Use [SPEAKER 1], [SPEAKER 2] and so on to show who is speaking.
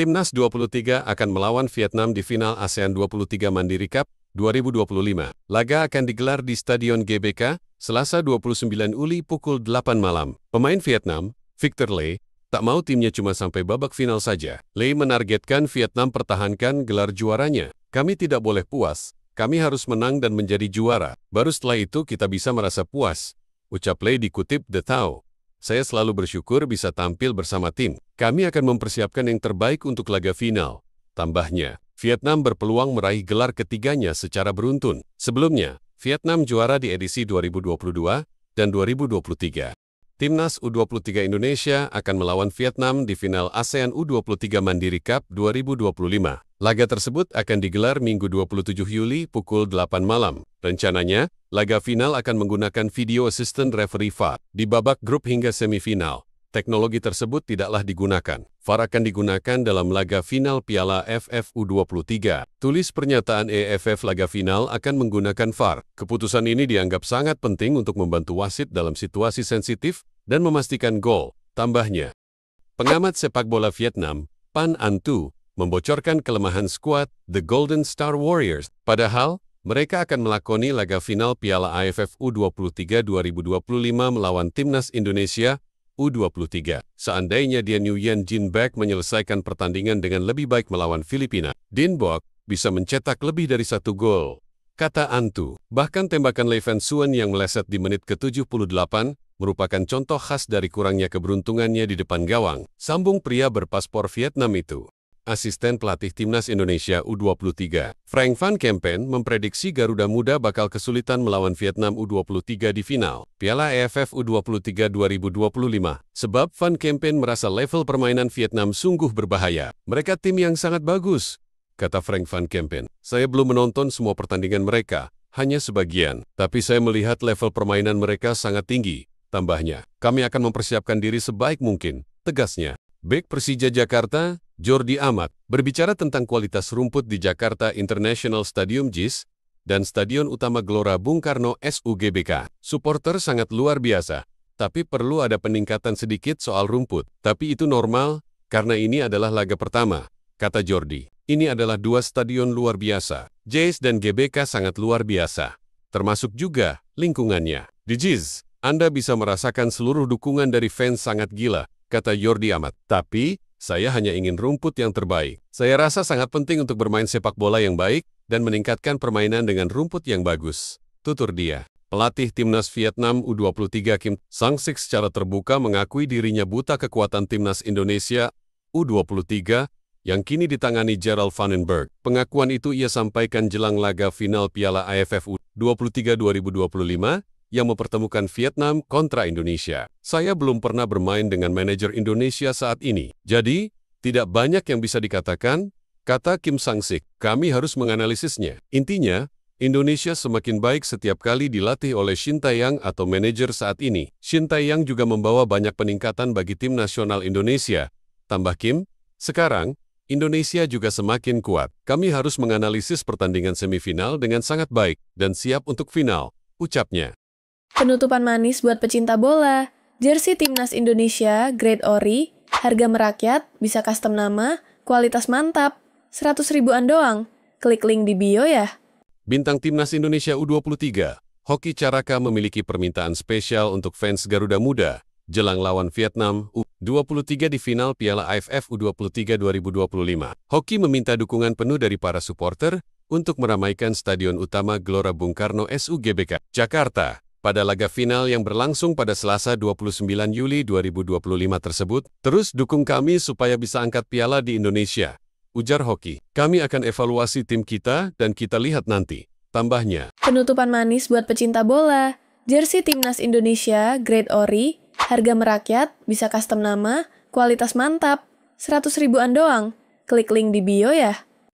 [SPEAKER 1] Timnas 23 akan melawan Vietnam di final ASEAN 23 Mandiri Cup 2025. Laga akan digelar di Stadion GBK, Selasa 29 Juli pukul 8 malam. Pemain Vietnam, Victor Le, tak mau timnya cuma sampai babak final saja. Le menargetkan Vietnam pertahankan gelar juaranya. Kami tidak boleh puas, kami harus menang dan menjadi juara. Baru setelah itu kita bisa merasa puas, ucap Le dikutip The Thao. Saya selalu bersyukur bisa tampil bersama tim. Kami akan mempersiapkan yang terbaik untuk laga final. Tambahnya, Vietnam berpeluang meraih gelar ketiganya secara beruntun. Sebelumnya, Vietnam juara di edisi 2022 dan 2023. Timnas U23 Indonesia akan melawan Vietnam di final ASEAN U23 Mandiri Cup 2025. Laga tersebut akan digelar Minggu 27 Juli pukul 8 malam. Rencananya, laga final akan menggunakan Video Assistant Referee VAR. Di babak grup hingga semifinal, teknologi tersebut tidaklah digunakan. VAR akan digunakan dalam laga final Piala AFF U23. Tulis pernyataan AFF laga final akan menggunakan VAR. Keputusan ini dianggap sangat penting untuk membantu wasit dalam situasi sensitif dan memastikan gol. Tambahnya, pengamat sepak bola Vietnam, Pan An Tu, membocorkan kelemahan skuad The Golden Star Warriors. Padahal, mereka akan melakoni laga final Piala AFF U23 2025 melawan Timnas Indonesia U23. Seandainya Dien Nguyen Jin Baek menyelesaikan pertandingan dengan lebih baik melawan Filipina, Dien Bok bisa mencetak lebih dari 1 gol, kata Antu. Bahkan tembakan Le Van Suan yang meleset di menit ke-78 merupakan contoh khas dari kurangnya keberuntungannya di depan gawang, sambung pria berpaspor Vietnam itu. Asisten pelatih Timnas Indonesia U23, Frank Van Kempen, memprediksi Garuda Muda bakal kesulitan melawan Vietnam U23 di final Piala AFF U23 2025. Sebab Van Kempen merasa level permainan Vietnam sungguh berbahaya. Mereka tim yang sangat bagus, kata Frank Van Kempen. Saya belum menonton semua pertandingan mereka, hanya sebagian. Tapi saya melihat level permainan mereka sangat tinggi. Tambahnya, kami akan mempersiapkan diri sebaik mungkin, tegasnya. Bek Persija Jakarta, Jordi Amat, berbicara tentang kualitas rumput di Jakarta International Stadium JIS dan Stadion Utama Gelora Bung Karno SUGBK. Supporter sangat luar biasa, tapi perlu ada peningkatan sedikit soal rumput. Tapi itu normal, karena ini adalah laga pertama, kata Jordi. Ini adalah 2 stadion luar biasa. JIS dan GBK sangat luar biasa, termasuk juga lingkungannya. Di JIS, Anda bisa merasakan seluruh dukungan dari fans sangat gila, kata Jordi Amat. Tapi, saya hanya ingin rumput yang terbaik. Saya rasa sangat penting untuk bermain sepak bola yang baik dan meningkatkan permainan dengan rumput yang bagus, tutur dia. Pelatih Timnas Vietnam U23 Kim Sang-sik secara terbuka mengakui dirinya buta kekuatan Timnas Indonesia U23 yang kini ditangani Gerald Vandenberg. Pengakuan itu ia sampaikan jelang laga final Piala AFF U23 2025 yang mempertemukan Vietnam kontra Indonesia. Saya belum pernah bermain dengan manajer Indonesia saat ini. Jadi, tidak banyak yang bisa dikatakan, kata Kim Sang-sik. Kami harus menganalisisnya. Intinya, Indonesia semakin baik setiap kali dilatih oleh Shin Tae-yong atau manajer saat ini. Shin Tae-yong juga membawa banyak peningkatan bagi tim nasional Indonesia. Tambah Kim, sekarang, Indonesia juga semakin kuat. Kami harus menganalisis pertandingan semifinal dengan sangat baik dan siap untuk final, ucapnya.
[SPEAKER 2] Penutupan manis buat pecinta bola. Jersey Timnas Indonesia Grade Ori, harga merakyat, bisa custom nama, kualitas mantap, 100 ribuan doang. Klik link di bio ya.
[SPEAKER 1] Bintang Timnas Indonesia U23, Hoki Caraka memiliki permintaan spesial untuk fans Garuda Muda jelang lawan Vietnam U23 di final Piala AFF U23 2025. Hoki meminta dukungan penuh dari para supporter untuk meramaikan Stadion Utama Gelora Bung Karno SUGBK, Jakarta. Pada laga final yang berlangsung pada Selasa 29 Juli 2025 tersebut, terus dukung kami supaya bisa angkat piala di Indonesia, ujar Hoki. Kami akan evaluasi tim kita dan kita lihat nanti, tambahnya.
[SPEAKER 2] Penutupan manis buat pecinta bola. Jersey Timnas Indonesia Grade Ori, harga merakyat, bisa custom nama, kualitas mantap, 100 ribuan doang. Klik link di bio ya.